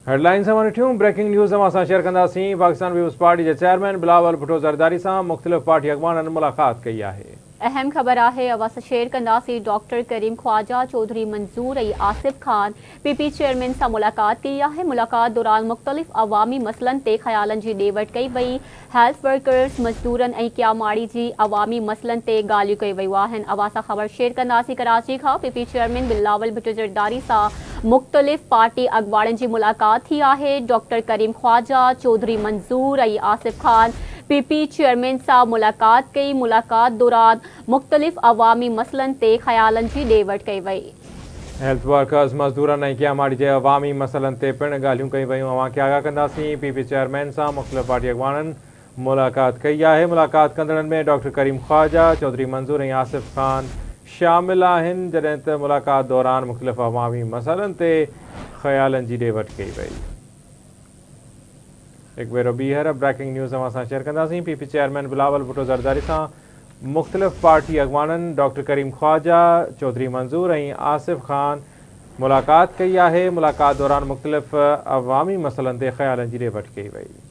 Headline सां ॾिठियूं breaking news असां शेयर कंदासीं। पाकिस्तान पीपल्स पार्टी के चेयरमैन बिलावल भुट्टो ज़रदारी सां मुख़्तलिफ़ पार्टी अॻवाननि मुलाक़ात कई आहे। अहम ख़बर है अवां शेयर कंदासीं। डॉक्टर करीम ख्वाजा, चौधरी मंजूर और आसिफ खान पीपी चेयरमैन से मुलाकात की है। मुलाकात दौरान मुख्तलिफ अवामी मसलन ते ख्यालन की ॾे वठि कई वई। हेल्थ वर्कर्स, मजदूरन और क्यामाड़ी जी अवामी मसलन ते ॻाल्हियूं कई वयूं आहिनि। अवां सां ख़बर शेयर कंदासीं। कराची खां पीपी चेयरमैन बिलावल भुट्टो ज़रदारी सां मुख्तलिफ पार्टी अॻवाननि की मुलाकात थी है। डॉक्टर करीम ख्वाजा, चौधरी मंजूर और आसिफ खान पीपी चेयरमैन सां मुलाकात कई। मुलाकात दौरान मुख्तलिफ अवामी मसलन ते ख्यालन की ॾे वठि कई वई। हेल्थ वर्कर्स, मजदूरन ऐं क्यामाड़ी जे अवामी मसलन ते पिण ॻाल्हियूं कई वयूं। अवां खे आगाह कंदासीं। पीपी चेयरमैन सां मुख़्तलिफ़ पार्टी अॻवाननि मुलाक़ात कई है। मुलाक़ात कंदड़नि में डॉक्टर करीम ख्वाजा, चौधरी मंजूर ऐं आसिफ खान शामिल आहिनि, जॾहिं त मुलाक़ात दौरान मुख़्तलिफ़ अवामी मसलन ते ख्यालन जी ॾे वठि कई वई। एक भेरो ॿीहर ब्रेकिंग न्यूज़ असां शेयर कंदासीं। पीपी चेयरमैन बिलावल भुट्टो ज़रदारी सां मुख़्तलिफ़ पार्टी अॻवाननि डॉक्टर करीम ख्वाजा, चौधरी मंजूर ऐं आसिफ खान मुलाक़ात कई है। मुलाक़ात दौरान मुख़्तलिफ़ अवामी मसलन ते ख्यालन जी ॾे वठि कई वई।